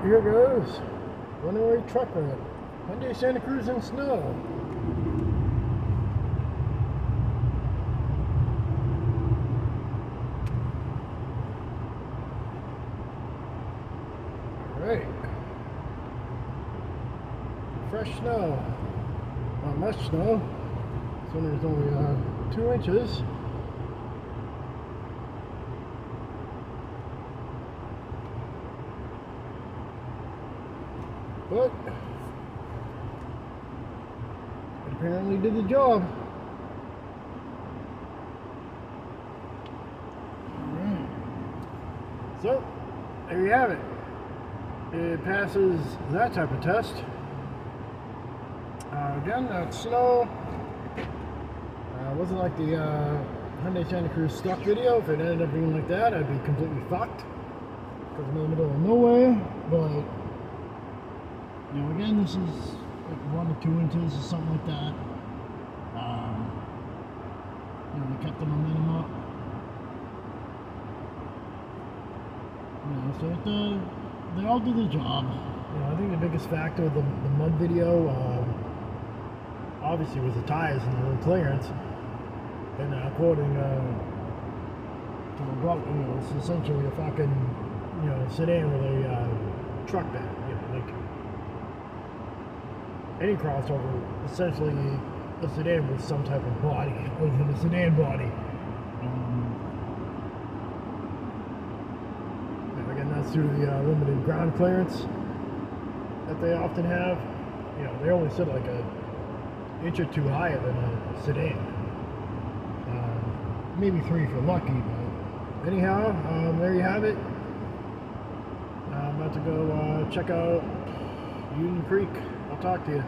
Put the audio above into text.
Here goes. Runaway truck run. Hyundai Santa Cruz in snow. Alright. Fresh snow. Not much snow. So there's only 2 inches. But it apparently did the job. So there you have it. It passes that type of test. Again, that's snow. It wasn't like the Hyundai Santa Cruz stock video. If it ended up being like that, I'd be completely fucked. Because I'm in the middle of nowhere. But you know, again, this is like 1 to 2 inches or something like that. You know, they kept the momentum up. You know, so they all do the job. You know, I think the biggest factor of the mud video, obviously, was the tires and the road clearance. And according to you know, it's essentially a fucking, you know, sedan with a truck bed. You know, like any crossover, essentially a sedan with some type of body, other than a sedan body. And again, that's due to the limited ground clearance that they often have. You know, they only sit like an inch or 2 higher than a sedan. Maybe 3 if you're lucky, but anyhow, there you have it. I'm about to go check out Union Creek. I'll talk to you.